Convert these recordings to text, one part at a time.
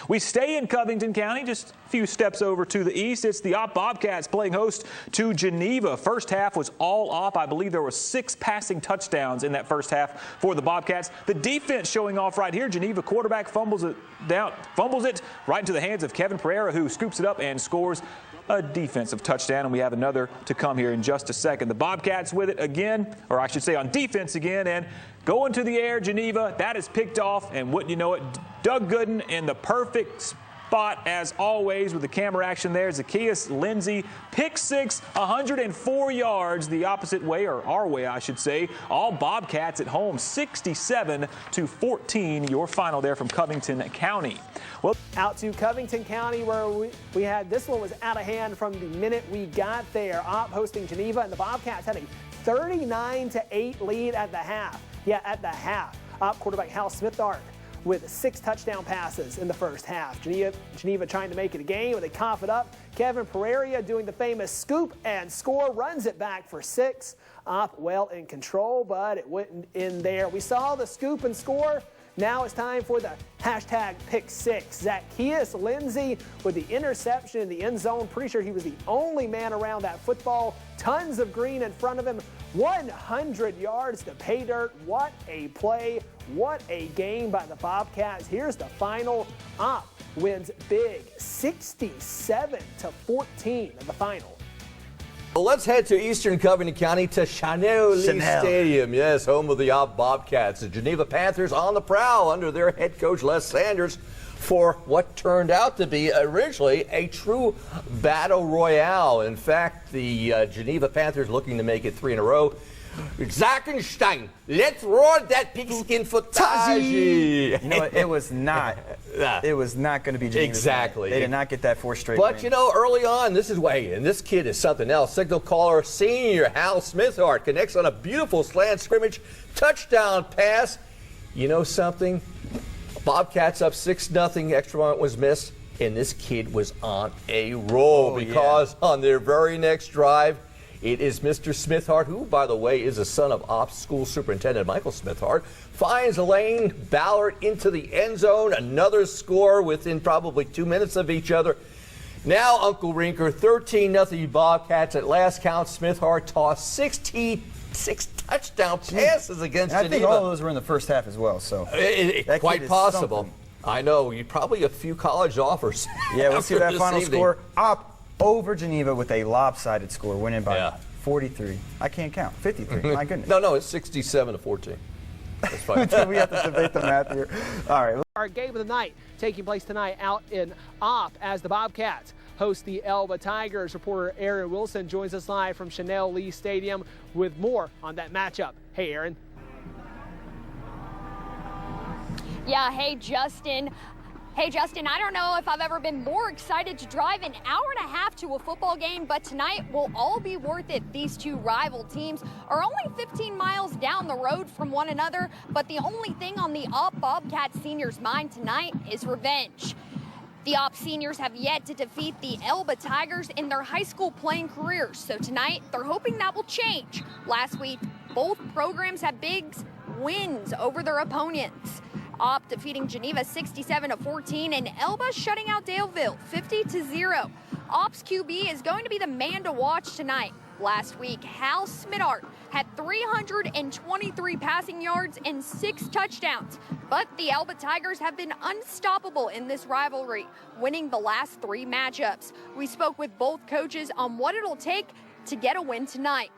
We stay in Covington County, just a few steps over to the east. It's the Opp Bobcats playing host to Geneva. First half was all Opp. I believe there were 6 passing touchdowns in that first half for the Bobcats. The defense showing off right here. Geneva quarterback fumbles it right into the hands of Kevin Pereira, who scoops it up and scores a defensive touchdown, and we have another to come here in just a second. The Bobcats with it again, or I should say on defense again, and going to the air, Geneva. That is picked off, and wouldn't you know it, Doug Gooden in the perfect spot as always with the camera action there. Zacchaeus Lindsay, pick 6, 104 yards the opposite way, or our way, I should say. All Bobcats at home, 67-14. Your final there from Covington County. Well, out to Covington County, where we had this one was out of hand from the minute we got there. Opp hosting Geneva, and the Bobcats had a 39-8 lead at the half. Yeah, at the half. Opp quarterback Hal Smithart with 6 touchdown passes in the first half. Geneva trying to make it a game, but they cough it up. Kevin Pereira doing the famous scoop and score, runs it back for 6. Opp well in control, but it wouldn't in there. We saw the scoop and score. Now it's time for the hashtag pick 6. Zacchaeus Lindsay with the interception in the end zone. Pretty sure he was the only man around that football. Tons of green in front of him. 100 yards to pay dirt. What a play. What a game by the Bobcats. Here's the final. Opp wins big, 67-14 in the final. Well, let's head to eastern Covington County to Chanel Stadium. Yes, home of the Opp Bobcats. The Geneva Panthers on the prowl under their head coach Les Sanders for what turned out to be originally a true battle royale. In fact, the Geneva Panthers looking to make it 3 in a row. Zackenstein, let's roar that pigskin for Taji. You know, it was not going to be Geneva. Exactly. They did not get that 4 straight But, win. you know, early on, this is way, and this kid is something else. Signal caller senior Hal Smithart connects on a beautiful slant scrimmage touchdown pass. You know something? Bobcats up 6-0. Extra point was missed, and this kid was on a roll because on their very next drive, it is Mr. Smithart, who, by the way, is a son of Ops School Superintendent Michael Smithart, finds a lane, Ballard into the end zone, another score within probably 2 minutes of each other. Now, Uncle Rinker, 13-0 Bobcats. At last count, Smithart tossed 66 touchdown passes against Geneva. I think all of those were in the first half as well. So quite possible. Something. I know. Probably a few college offers. Yeah, we'll see that final score. Opp over Geneva with a lopsided score, winning by 43. I can't count. 53. My goodness. No, it's 67-14. That's fine. We have to debate the math here. All right. Our game of the night taking place tonight out in Opp as the Bobcats host the Elba Tigers. Reporter Aaron Wilson joins us live from Chanel Lee Stadium with more on that matchup. Hey, Aaron. Yeah, hey, Justin. Hey, Justin, I don't know if I've ever been more excited to drive an hour and a half to a football game, but tonight will all be worth it. These two rival teams are only 15 miles down the road from one another, but the only thing on the Opp Bobcat seniors' mind tonight is revenge. The Opp seniors have yet to defeat the Elba Tigers in their high school playing careers, so tonight they're hoping that will change. Last week, both programs had big wins over their opponents. Opp defeating Geneva 67-14 and Elba shutting out Daleville 50-0. Opp's QB is going to be the man to watch tonight. Last week, Hal Smithart had 323 passing yards and 6 touchdowns. But the Elba Tigers have been unstoppable in this rivalry, winning the last 3 matchups. We spoke with both coaches on what it'll take to get a win tonight.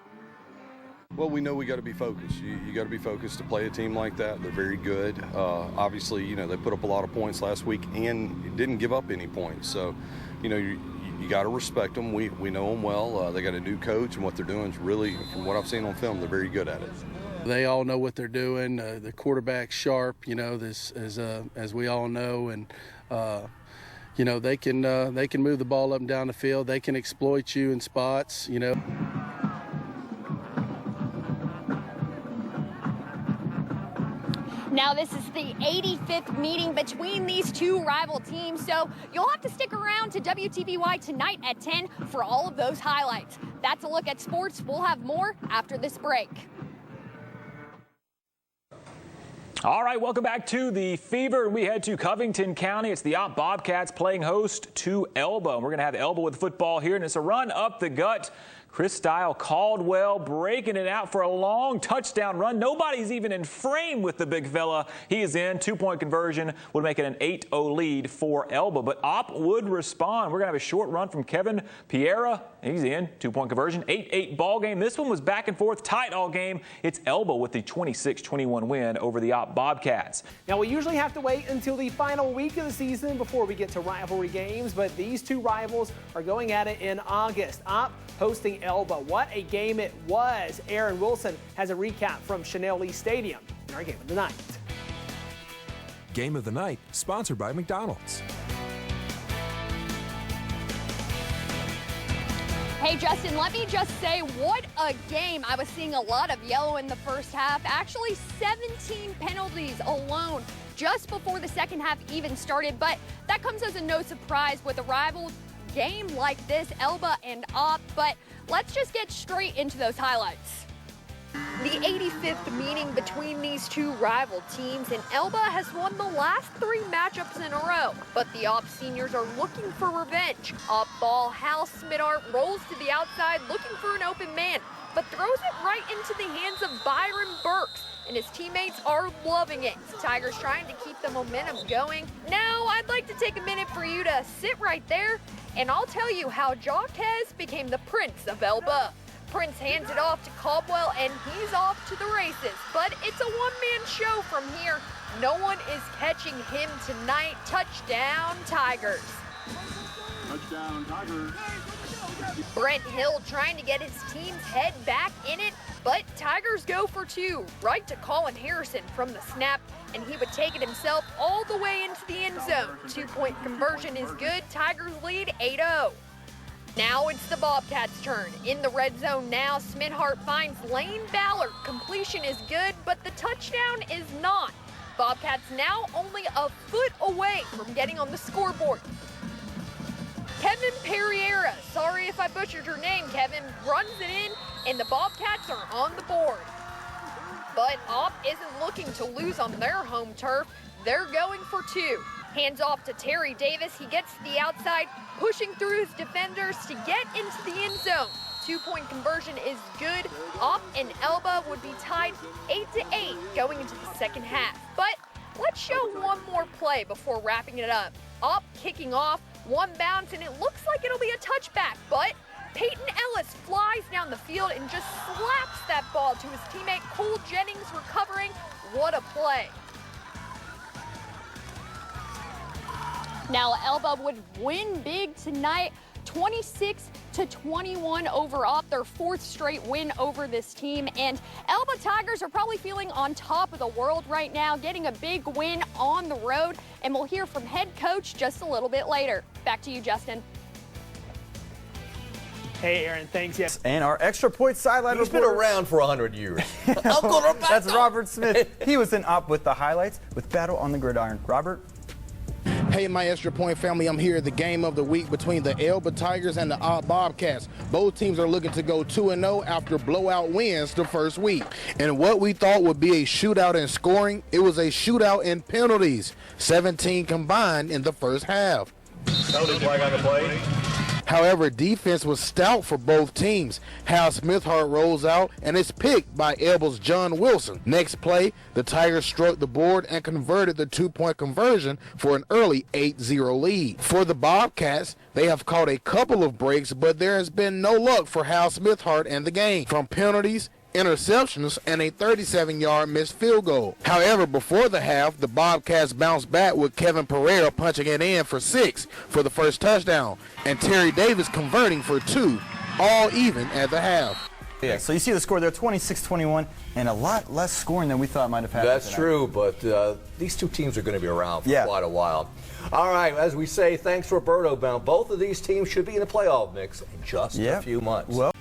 Well, we know we got to be focused. You got to be focused to play a team like that. They're very good. Obviously, you know, they put up a lot of points last week and didn't give up any points. So, you know, you got to respect them. We know them well. They got a new coach, and what they're doing is really, from what I've seen on film, they're very good at it. They all know what they're doing. The quarterback's sharp, you know, this as we all know, and you know, they can move the ball up and down the field. They can exploit you in spots, you know. Now this is the 85th meeting between these two rival teams, so you'll have to stick around to WTVY tonight at 10 for all of those highlights. That's a look at sports. We'll have more after this break. All right, welcome back to the Fever. We head to Covington County. It's the Opp Bobcats playing host to Elba. We're going to have Elba with football here, and it's a run up the gut. Chris Style Caldwell breaking it out for a long touchdown run. Nobody's even in frame with the big fella. He is in. 2-point conversion would make it an 8-0 lead for Elba. But Opp would respond. We're going to have a short run from Kevin Piera. He's in. 2-point conversion. 8-8 ball game. This one was back and forth, tight all game. It's Elba with the 26-21 win over the Opp Bobcats. Now, we usually have to wait until the final week of the season before we get to rivalry games, but these two rivals are going at it in August. Opp hosting Elba. What a game it was. Aaron Wilson has a recap from Chanel Lee Stadium in our Game of the Night. Game of the Night, sponsored by McDonald's. Hey, Justin, let me just say, what a game. I was seeing a lot of yellow in the first half. Actually, 17 penalties alone just before the second half even started. But that comes as a no surprise with a rival game like this, Elba and Opp. But let's just get straight into those highlights. The 85th meeting between these two rival teams, and Elba has won the last 3 matchups in a row. But the Opp seniors are looking for revenge. Opp ball, Hal Smithart rolls to the outside looking for an open man, but throws it right into the hands of Byron Burks, and his teammates are loving it. Tigers trying to keep the momentum going. Now, I'd like to take a minute for you to sit right there, and I'll tell you how Jaquez became the Prince of Elba. Prince hands it off to Caldwell, and he's off to the races. But it's a one-man show from here. No one is catching him tonight. Touchdown, Tigers. Touchdown, Tigers. Brent Hill trying to get his team's head back in it, but Tigers go for 2, right to Colin Harrison from the snap, and he would take it himself all the way into the end zone. 2-point conversion is good. Tigers lead 8-0. Now it's the Bobcats' turn. In the red zone now, Smithart finds Lane Ballard. Completion is good, but the touchdown is not. Bobcats now only a foot away from getting on the scoreboard. Kevin Pereira, sorry if I butchered your name, Kevin, runs it in, and the Bobcats are on the board. But Opp isn't looking to lose on their home turf. They're going for 2. Hands off to Terry Davis. He gets to the outside, pushing through his defenders to get into the end zone. 2-point conversion is good. Opp and Elba would be tied 8-8 going into the second half. But let's show one more play before wrapping it up. Opp kicking off, one bounce, and it looks like it'll be a touchback, but Peyton Ellis flies down the field and just slaps that ball to his teammate Cole Jennings recovering. What a play. Now Elba would win big tonight, 26-21 over Opp, their 4th straight win over this team. And Elba Tigers are probably feeling on top of the world right now, getting a big win on the road. And we'll hear from head coach just a little bit later. Back to you, Justin. Hey, Aaron, thanks. Yes. And our extra point sideline He's reporter. been around for 100 years. Uncle Roberto. That's Robert Smith. He was in Opp with the highlights with Battle on the Gridiron. Robert? Hey, my Extra Point family, I'm here at the game of the week between the Elba Tigers and the Opp Bobcats. Both teams are looking to go 2-0 after blowout wins the first week. And what we thought would be a shootout in scoring, it was a shootout in penalties, 17 combined in the first half. Penalty flag on the play. However, defense was stout for both teams. Hal Smithart rolls out and is picked by Elba's John Wilson. Next play, the Tigers struck the board and converted the 2-point conversion for an early 8-0 lead. For the Bobcats, they have caught a couple of breaks, but there has been no luck for Hal Smithart and the game, from penalties, interceptions, and a 37-yard missed field goal. However, before the half, the Bobcats bounced back with Kevin Pereira punching it in for 6 for the first touchdown, and Terry Davis converting for 2, all even at the half. Yeah, so you see the score there, 26-21, and a lot less scoring than we thought might have happened. That's tonight. true, but these two teams are going to be around for Yeah. quite a while. All right, as we say, thanks Roberto. Both of these teams should be in the playoff mix in just a few months. Well,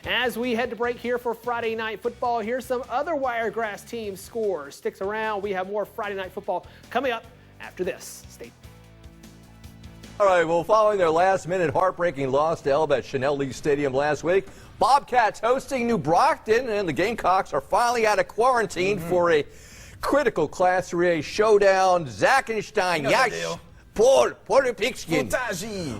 as we head to break here for Friday Night Football, here's some other Wiregrass team scores. Sticks around. We have more Friday Night Football coming up after this. Stay. All right, well, following their last-minute heartbreaking loss to Elba at Chanel Lee Stadium last week, Bobcats hosting New Brockton, and the Gamecocks are finally out of quarantine for a critical Class 3A showdown. Zackenstein, yes. Porter Pigskin.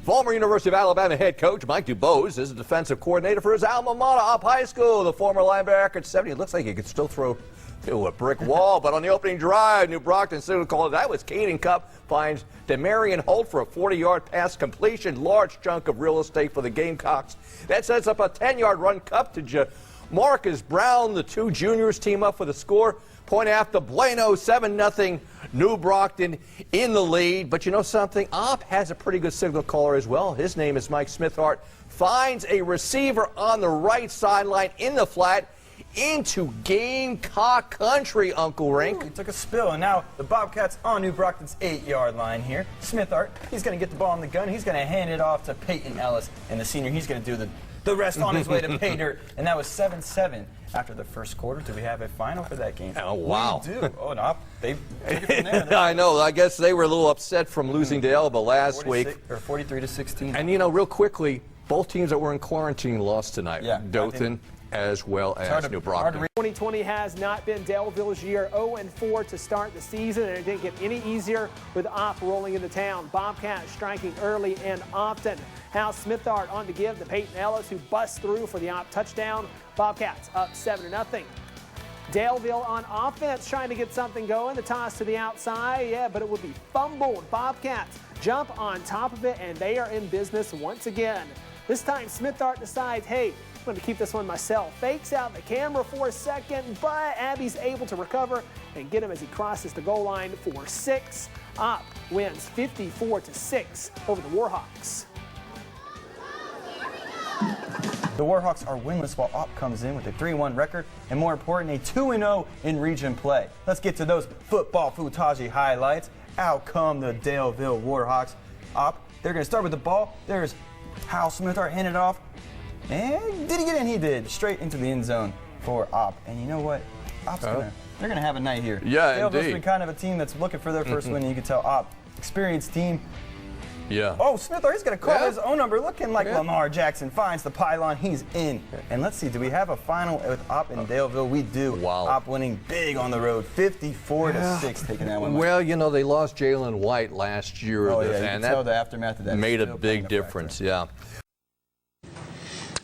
Former University of Alabama head coach Mike DuBose is the defensive coordinator for his alma mater, Opp High School. The former linebacker at 70. It looks like he could still throw to a brick wall, but on the opening drive, New Brockton signal called that was Caden Cup finds Demarion Holt for a 40-yard pass completion. Large chunk of real estate for the Gamecocks. That sets up a 10-yard run. Cup to Marcus Brown. The two juniors team up for the score. Point after Bueno, 7-0. New Brockton in the lead. But you know something? Opp has a pretty good signal caller as well. His name is Mike Smithhart. Finds a receiver on the right sideline in the flat. Into Gamecock country, Uncle Rink. He took a spill, and now the Bobcats on New Brockton's 8-yard line here. Smithhart, he's going to get the ball on the gun. He's going to hand it off to Peyton Ellis, and the senior, he's going to do the rest on his way to pay dirt. And that was 7-7 after the first quarter. Do we have a final for that game? Oh, wow. We do. Oh, no, they took it from there. I know. I guess they were a little upset from losing to Elba last week. Or 43-16. And, you know, real quickly, both teams that were in quarantine lost tonight. Yeah, Dothan as well as New Brockton. 2020 has not been Daleville's year. 0-4 to start the season, and it didn't get any easier with Opp rolling into town. Bobcats striking early and often. Hal Smithhart on to give to Peyton Ellis, who busts through for the Opp touchdown. Bobcats up 7-0. Daleville on offense trying to get something going. The toss to the outside, yeah, but it would be fumbled. Bobcats jump on top of it, and they are in business once again. This time Smithhart decides, hey, I'm going to keep this one myself. Fakes out the camera for a second, but Abby's able to recover and get him as he crosses the goal line for 6. Opp wins 54-6 over the Warhawks. The Warhawks are winless while Opp comes in with a 3-1 record and, more important, a 2-0 in region play. Let's get to those football Futaji highlights. Out come the Daleville Warhawks. Opp, they're going to start with the ball. There's Hal Smithhart handed off. And did he get in? He did. Straight into the end zone for Opp. And you know what? Opp's they're going to have a night here. Yeah, Daleville's indeed. been kind of a team that's looking for their first win, and you can tell Opp, experienced team. Yeah. Oh, Smithhart, he's going to call his own number, looking like Lamar Jackson. Finds the pylon. He's in. And let's see, do we have a final with Opp and Daleville? We do. Wow. Opp winning big on the road, 54-6, taking that one. Well, you know, they lost Jalen White last year. Oh, yeah, you and can tell the aftermath of that made a big difference, yeah.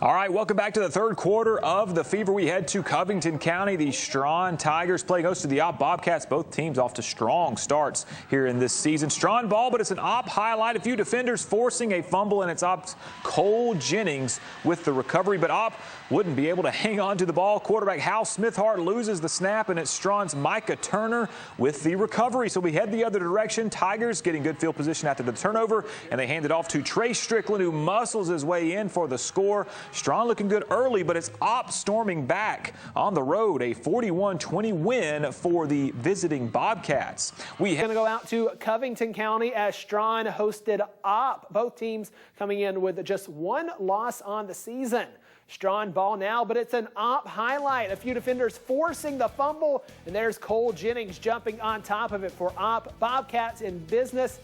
All right, welcome back to the third quarter of the Fever. We head to Covington County. The Strawn Tigers playing host to the Opp Bobcats. Both teams off to strong starts here in this season. Strawn ball, but it's an Opp highlight. A few defenders forcing a fumble, and it's Opp's Cole Jennings with the recovery. But Opp wouldn't be able to hang on to the ball. Quarterback Hal Smithhart loses the snap, and it's Strawn's Micah Turner with the recovery. So we head the other direction. Tigers getting good field position after the turnover, and they hand it off to Trey Strickland, who muscles his way in for the score. Strawn looking good early, but it's Opp storming back on the road. A 41-20 win for the visiting Bobcats. We're going to go out to Covington County as Strawn hosted Opp. Both teams coming in with just one loss on the season. Strawn ball now, but it's an Opp highlight. A few defenders forcing the fumble, and there's Cole Jennings jumping on top of it for Opp. Bobcats in business,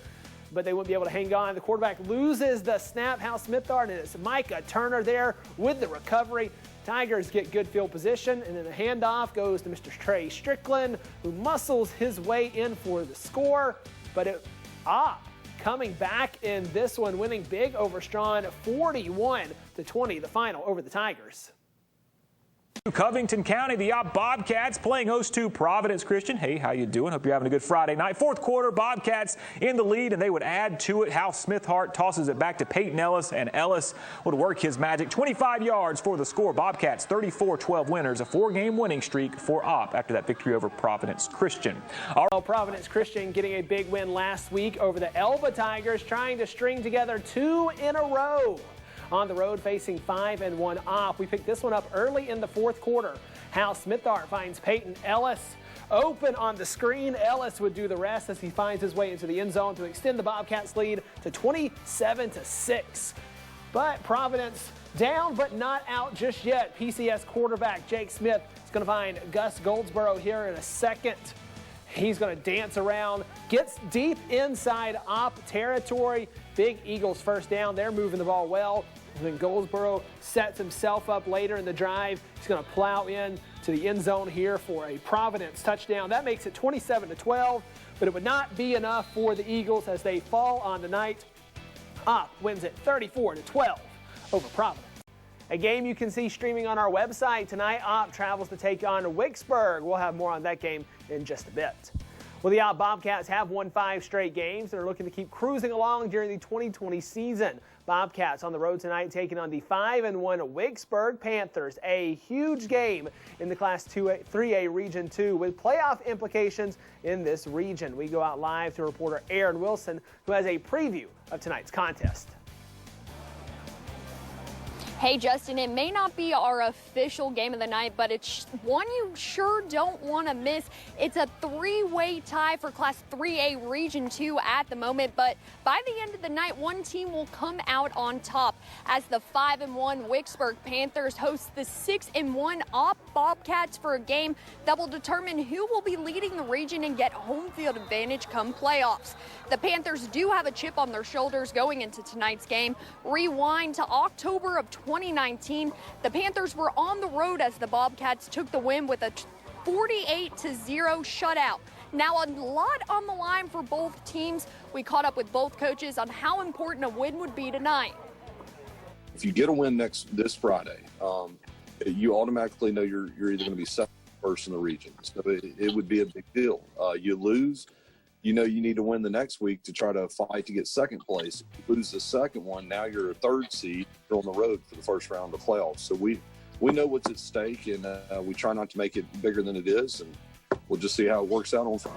but they wouldn't be able to hang on. The quarterback loses the snap. Hal Smithhart, and it's Micah Turner there with the recovery. Tigers get good field position, and then the handoff goes to Mr. Trey Strickland, who muscles his way in for the score. But Opp coming back in this one, winning big over Strawn, 41-20, the final over the Tigers. Covington County, the Opp Bobcats playing host to Providence Christian. Hey, how you doing? Hope you're having a good Friday night. Fourth quarter, Bobcats in the lead, and they would add to it. Hal Smithhart tosses it back to Peyton Ellis, and Ellis would work his magic. 25 yards for the score. Bobcats 34-12 winners, a 4-game winning streak for Opp after that victory over Providence Christian. Providence Christian getting a big win last week over the Elba Tigers, trying to string together 2 in a row. On the road facing 5-1 Opp. We picked this one up early in the fourth quarter. Hal Smithhart finds Peyton Ellis open on the screen. Ellis would do the rest as he finds his way into the end zone to extend the Bobcats lead to 27-6. But Providence down but not out just yet. PCS quarterback Jake Smith is going to find Gus Goldsboro here in a second. He's going to dance around, gets deep inside Opp territory. Big Eagles first down. They're moving the ball well. And then Goldsboro sets himself up later in the drive. He's going to plow in to the end zone here for a Providence touchdown. That makes it 27-12, but it would not be enough for the Eagles as they fall on the night. Opp wins it 34-12 over Providence. A game you can see streaming on our website tonight. Opp travels to take on Wicksburg. We'll have more on that game in just a bit. Well, the Opp Bobcats have won 5 straight games and are looking to keep cruising along during the 2020 season. Bobcats on the road tonight taking on the 5-1 Wicksburg Panthers. A huge game in the Class 3A Region 2 with playoff implications in this region. We go out live to reporter Aaron Wilson, who has a preview of tonight's contest. Hey, Justin, it may not be our official game of the night, but it's one you sure don't want to miss. It's a 3-way tie for Class 3A Region 2 at the moment, but by the end of the night, one team will come out on top as the 5-1 Wicksburg Panthers host the 6-1 Opp Bobcats for a game that will determine who will be leading the region and get home field advantage come playoffs. The Panthers do have a chip on their shoulders going into tonight's game. Rewind to October of 2019, the Panthers were on the road as the Bobcats took the win with a 48-0 shutout. Now a lot on the line for both teams. We caught up with both coaches on how important a win would be tonight. If you get a win this Friday, you automatically know you're either going to be second or first in the region. So it would be a big deal. You lose, you know you need to win the next week to try to fight to get second place. If you lose the second one, now you're a 3rd seed. You're on the road for the first round of the playoffs. So we know what's at stake, and we try not to make it bigger than it is, and we'll just see how it works out on Friday.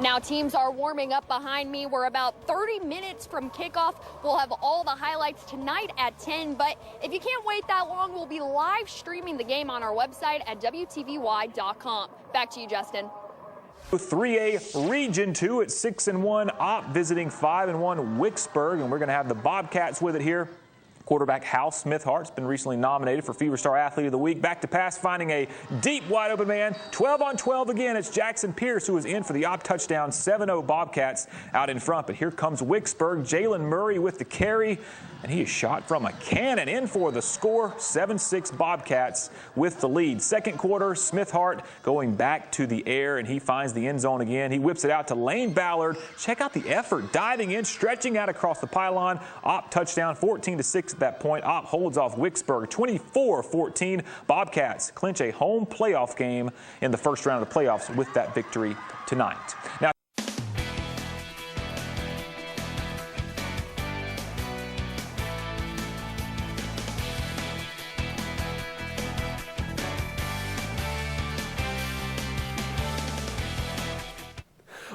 Now teams are warming up behind me. We're about 30 minutes from kickoff. We'll have all the highlights tonight at 10, but if you can't wait that long, we'll be live streaming the game on our website at WTVY.com. Back to you, Justin. 3A Region 2 at 6-1 Opp visiting 5-1 Wicksburg, and we're going to have the Bobcats with it here. Quarterback Hal Smith-Hart's been recently nominated for Fever Star Athlete of the Week. Back to pass, finding a deep, wide-open man. 12 on 12 again. It's Jackson Pierce who is in for the Opp touchdown. 7-0 Bobcats out in front. But here comes Wicksburg. Jalen Murray with the carry, and he is shot from a cannon in for the score. 7-6 Bobcats with the lead. Second quarter, Smith-Hart going back to the air, and he finds the end zone again. He whips it out to Lane Ballard. Check out the effort, diving in, stretching out across the pylon. Opp touchdown, 14-6. At that point, Opp holds off Wicksburg 24-14. Bobcats clinch a home playoff game in the first round of the playoffs with that victory tonight. Now,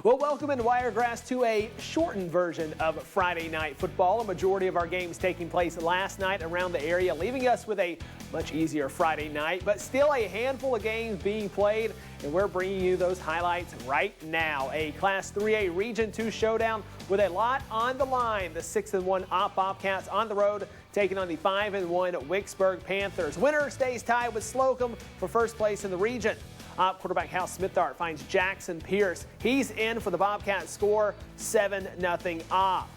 Well, welcome into Wiregrass to a shortened version of Friday Night Football. A majority of our games taking place last night around the area, leaving us with a much easier Friday night, but still a handful of games being played, and we're bringing you those highlights right now. A Class 3A Region 2 showdown with a lot on the line. The 6-1 Opp Bobcats on the road taking on the 5-1 Wicksburg Panthers. Winner stays tied with Slocum for first place in the region. Opp quarterback Hal Smith-Hart finds Jackson Pierce. He's in for the Bobcats score, 7-0 Opp.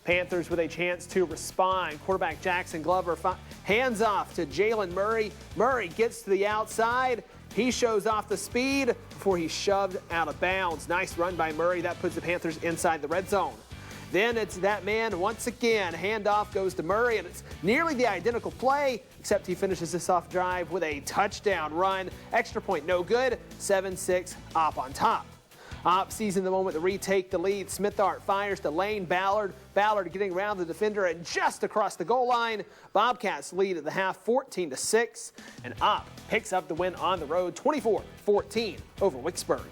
Panthers with a chance to respond. Quarterback Jackson Glover hands off to Jalen Murray. Murray gets to the outside. He shows off the speed before he's shoved out of bounds. Nice run by Murray. That puts the Panthers inside the red zone. Then it's that man once again. Handoff goes to Murray, and it's nearly the identical play, except he finishes this off drive with a touchdown run. Extra point no good. 7-6 Opp on top. Opp seizing the moment to retake the lead. Smith-Hart fires to Lane Ballard. Ballard getting around the defender and just across the goal line. Bobcats lead at the half 14-6, and Opp picks up the win on the road 24-14 over Wicksburg.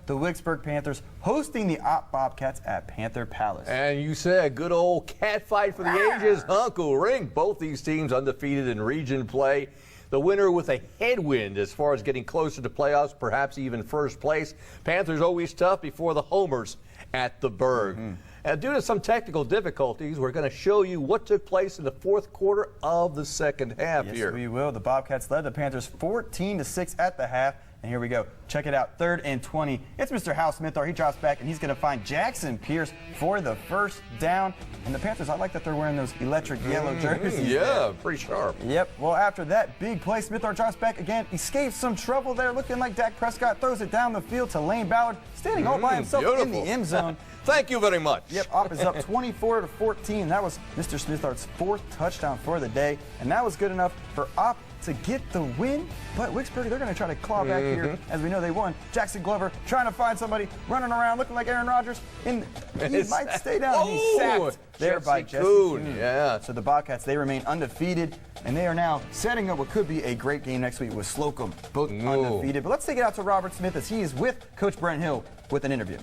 The Wicksburg Panthers hosting the Opp Bobcats at Panther Palace. And you said a good old cat fight for the ages. Uncle Ring. Both these teams undefeated in region play. The winner with a headwind as far as getting closer to playoffs, perhaps even first place. Panthers always tough before the homers at the Berg. And due to some technical difficulties, we're going to show you what took place in the fourth quarter of the second half here. Yes, we will. The Bobcats led the Panthers 14-6 at the half, And here we go. Check it out. 3rd and 20. It's Mr. Hal Smithart. He drops back, and he's going to find Jackson Pierce for the first down. And the Panthers, I like that they're wearing those electric yellow jerseys. Yeah, pretty sharp. Yep. Well, after that big play, Smithart drops back again. Escapes some trouble there, looking like Dak Prescott. Throws it down the field to Lane Ballard, standing all by himself in the end zone. Thank you very much. Yep, Opp is up 24-14. That was Mr. Smithart's 4th touchdown for the day, and that was good enough for Opp to get the win. But Wicksburg, they're going to try to claw back here, as we know they won. Jackson Glover trying to find somebody, running around, looking like Aaron Rodgers. And he might stay down. He's sacked there by Jesse Kuhn. Yeah. So the Bobcats, they remain undefeated, and they are now setting up what could be a great game next week with Slocum, both undefeated. But let's take it out to Robert Smith as he is with Coach Brent Hill with an interview.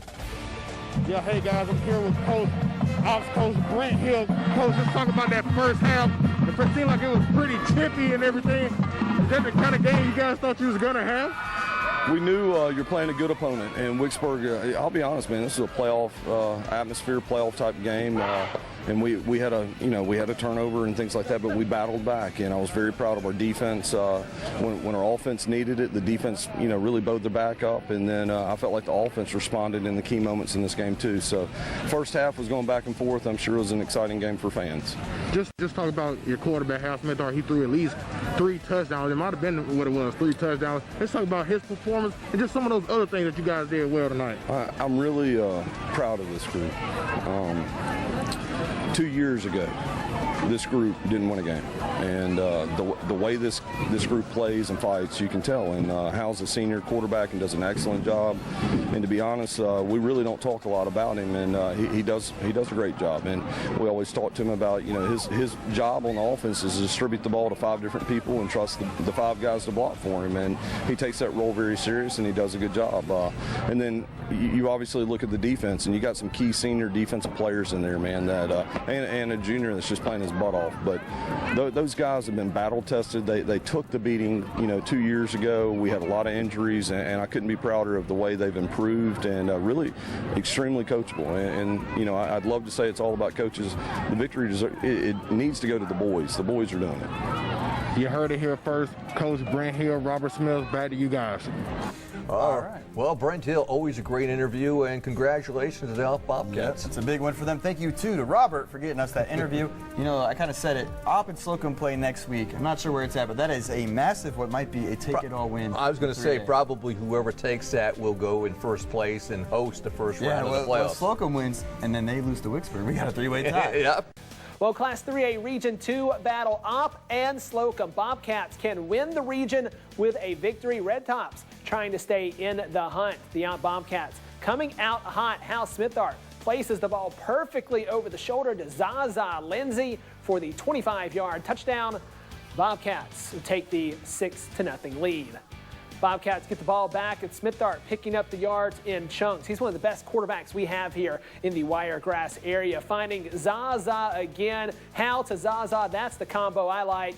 Yeah, hey guys, I'm here with Ops Coach Brent Hill. Coach, let's talk about that first half. The first seemed like it was pretty chippy and everything. Is that the kind of game you guys thought you was gonna have? We knew you're playing a good opponent, and Wicksburg, I'll be honest, man, this is a playoff atmosphere, playoff type game. And we had a turnover and things like that, but we battled back, and I was very proud of our defense. When our offense needed it, the defense really bowed their back up, and then I felt like the offense responded in the key moments in this game too. So first half was going back and forth. I'm sure it was an exciting game for fans. Just talk about your quarterback, Hal Smithart. He threw at least 3 touchdowns. It might have been what it was, 3 touchdowns. Let's talk about his performance and just some of those other things that you guys did well tonight. I'm really proud of this group. 2 years ago, this group didn't win a game, and the way this group plays and fights, you can tell. And Hal's a senior quarterback and does an excellent job. And to be honest, we really don't talk a lot about him, and he does a great job. And we always talk to him about his job on the offense is to distribute the ball to 5 different people and trust the 5 guys to block for him. And he takes that role very serious, and he does a good job. And then you obviously look at the defense, and you got some key senior defensive players in there, man. That and a junior that's just playing his butt off. But those guys have been battle tested. They took the beating 2 years ago. We had a lot of injuries, and I couldn't be prouder of the way they've improved, and really extremely coachable. And I'd love to say it's all about coaches. The victory it needs to go to the boys. The boys are doing it. You heard it here first. Coach Brent Hill, Robert Smith, back to you guys. All right. Well, Brent Hill, always a great interview, and congratulations to the Opp Bobcats. It's a big one for them. Thank you, too, to Robert for getting us that interview. I kind of said it. Opp and Slocum play next week. I'm not sure where it's at, but that is a massive, what might be a take-it-all win. I was going to say, probably whoever takes that will go in first place and host the first round of the playoffs. Well, Slocum wins, and then they lose to Wicksburg. We got a 3-way tie. Yep. Well, Class 3A Region 2 battle, Opp and Slocum. Bobcats can win the region with a victory. Red Tops trying to stay in the hunt. The Opp Bobcats coming out hot. Hal Smithart places the ball perfectly over the shoulder to Zaza Lindsay for the 25-yard touchdown. Bobcats take the 6-0 lead. Bobcats get the ball back, and Smithart picking up the yards in chunks. He's one of the best quarterbacks we have here in the Wiregrass area. Finding Zaza again. Hal to Zaza, that's the combo I like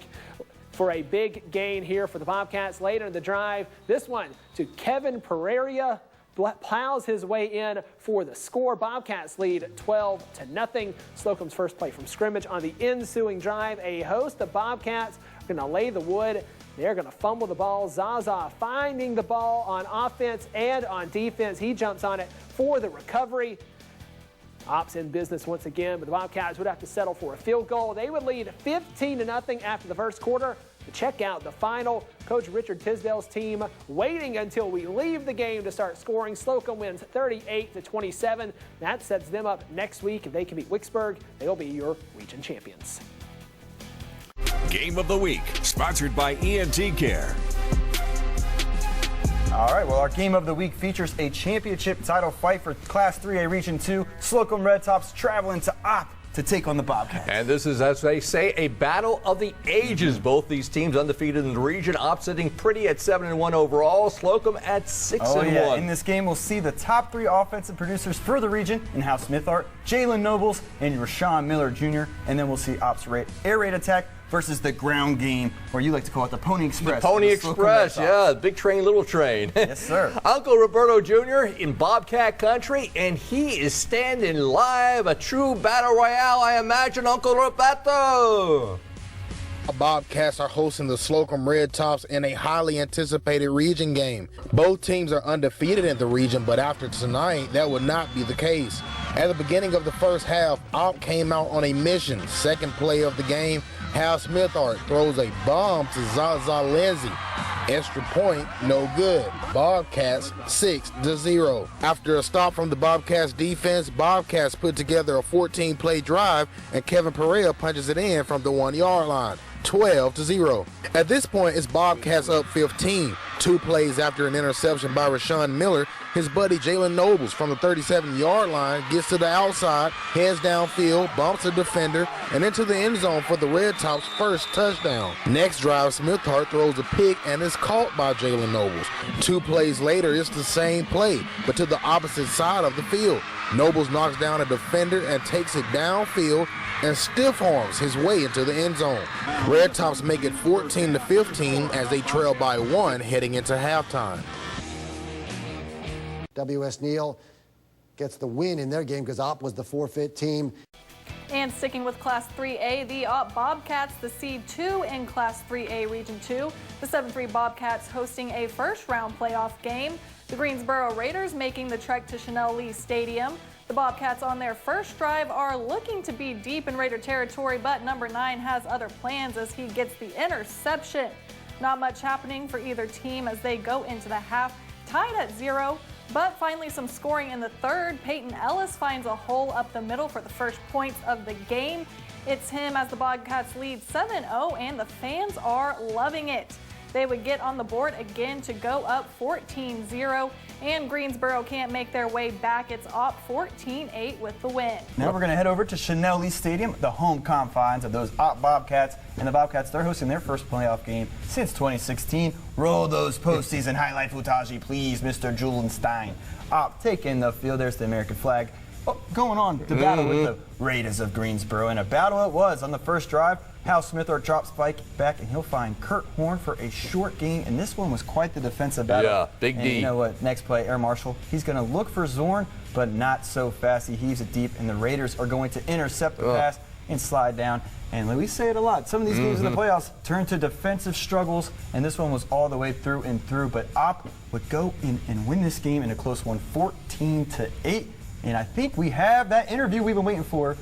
for a big gain here for the Bobcats. Later in the drive, this one to Kevin Pereira. Plows his way in for the score. Bobcats lead 12-0. Slocum's first play from scrimmage on the ensuing drive. A host of Bobcats are going to lay the wood. They're going to fumble the ball. Zaza finding the ball on offense and on defense. He jumps on it for the recovery. Ops in business once again, but the Bobcats would have to settle for a field goal. They would lead 15-0 after the first quarter. To check out the final, Coach Richard Tisdale's team waiting until we leave the game to start scoring. Slocum wins 38-27. That sets them up next week. If they can beat Wicksburg, they'll be your region champions. Game of the Week, sponsored by ENT Care. All right, well, our Game of the Week features a championship title fight for Class 3A Region 2. Slocum Red Tops traveling to Opp to take on the Bobcats. And this is, as they say, a battle of the ages. Both these teams undefeated in the region. Opp sitting pretty at 7-1 overall. Slocum at 6-1. Oh, yeah. In this game, we'll see the top 3 offensive producers for the region in Hal Smithart, Jalen Nobles, and Rashawn Miller Jr. And then we'll see Opp's air raid attack versus the ground game, or you like to call it the Pony Express. The Pony Express, yeah. Big train, little train. Yes, sir. Uncle Roberto Jr. in Bobcat country, and he is standing live. A true battle royale, I imagine, Uncle Roberto. Bobcats are hosting the Slocum Red Tops in a highly anticipated region game. Both teams are undefeated in the region, but after tonight, that would not be the case. At the beginning of the first half, Opp came out on a mission. Second play of the game, Hal Smithart throws a bomb to Zaza Lindsay. Extra point, no good. Bobcats 6-0. After a stop from the Bobcats defense, Bobcats put together a 14-play drive, and Kevin Perea punches it in from the 1-yard line. 12-0. At this point, it's Bobcats up 15. 2 plays after an interception by Rashawn Miller, his buddy Jalen Nobles from the 37-yard line gets to the outside, heads downfield, bumps a defender, and into the end zone for the Red Tops' first touchdown. Next drive, Smithart throws a pick and is caught by Jalen Nobles. 2 plays later, it's the same play, but to the opposite side of the field. Nobles knocks down a defender and takes it downfield and stiff arms his way into the end zone. Red Tops make it 14-15 as they trail by 1 heading into halftime. W.S. Neal gets the win in their game because Opp was the forfeit team. And sticking with Class 3A, the Opp Bobcats, the seed 2 in Class 3A Region 2. The 7-3 Bobcats hosting a first-round playoff game. The Greensboro Raiders making the trek to Chanel Lee Stadium. The Bobcats on their first drive are looking to be deep in Raider territory, but number 9 has other plans as he gets the interception. Not much happening for either team as they go into the half tied at 0. But finally some scoring in the third. Peyton Ellis finds a hole up the middle for the first points of the game. It's him as the Bobcats lead 7-0 and the fans are loving it. They would get on the board again to go up 14-0, and Greensboro can't make their way back. It's Opp 14-8 with the win. Now we're going to head over to Chanel Lee Stadium, the home confines of those Opp Bobcats. And the Bobcats, they're hosting their first playoff game since 2016. Roll those postseason highlight footage, please, Mr. Julenstein. Opp taking the field. There's the American flag. Oh, going on to battle with the Raiders of Greensboro. And a battle it was on the first drive. Hal Smithart drops back, and he'll find Kurt Horn for a short gain. And this one was quite the defensive battle. Yeah, big and D. You know what? Next play, Air Marshal. He's going to look for Zorn, but not so fast. He heaves it deep, and the Raiders are going to intercept the pass and slide down. And we say it a lot. Some of these games in the playoffs turn to defensive struggles, and this one was all the way through and through. But Opp would go in and win this game in a close one, 14-8. And I think we have that interview we've been waiting for.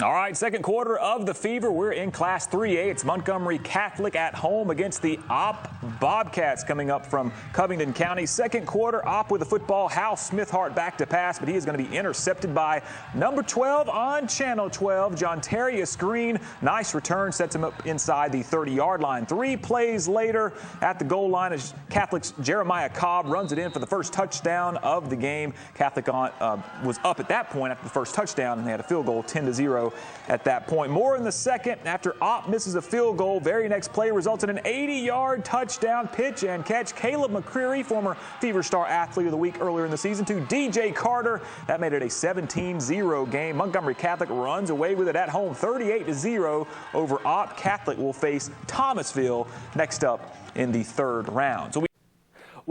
All right, second quarter of the Fever. We're in Class 3A. It's Montgomery Catholic at home against the Opp Bobcats coming up from Covington County. Second quarter, Opp with the football. Hal Smithart back to pass, but he is going to be intercepted by number 12 on Channel 12, Jontarius Green. Nice return, sets him up inside the 30-yard line. 3 plays later at the goal line as Catholic's Jeremiah Cobb runs it in for the first touchdown of the game. Catholic was up at that point after the first touchdown, and they had a field goal 10-0. At that point. More in the second after Opp misses a field goal. Very next play results in an 80-yard touchdown pitch and catch. Caleb McCreary, former Fever Star Athlete of the Week earlier in the season, to DJ Carter. That made it a 17-0 game. Montgomery Catholic runs away with it at home 38-0 over Opp. Catholic will face Thomasville next up in the third round. So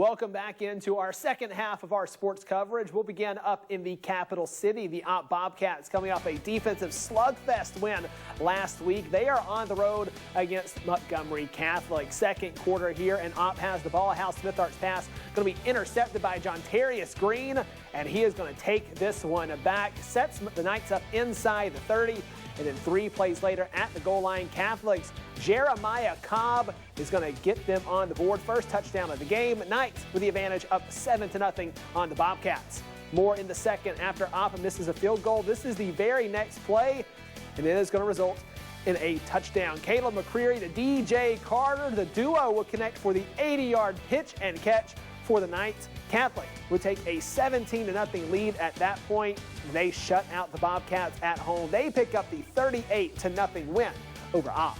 Welcome back into our second half of our sports coverage. We'll begin up in the capital city. The Opp Bobcats coming off a defensive slugfest win last week. They are on the road against Montgomery Catholic. Second quarter here, and Opp has the ball. Hal Smithart's pass going to be intercepted by Jontarius Green, and he is going to take this one back. Sets the Knights up inside the 30. And then 3 plays later at the goal line, Catholic's Jeremiah Cobb is going to get them on the board. First touchdown of the game. Knights with the advantage up 7-0 on the Bobcats. More in the second after Opp misses a field goal. This is the very next play, and it is going to result in a touchdown. Caleb McCreary to DJ Carter. The duo will connect for the 80-yard pitch and catch for the Knights. Catholic would take a 17-0 lead at that point. They shut out the Bobcats at home. They pick up the 38-0 win over Opp.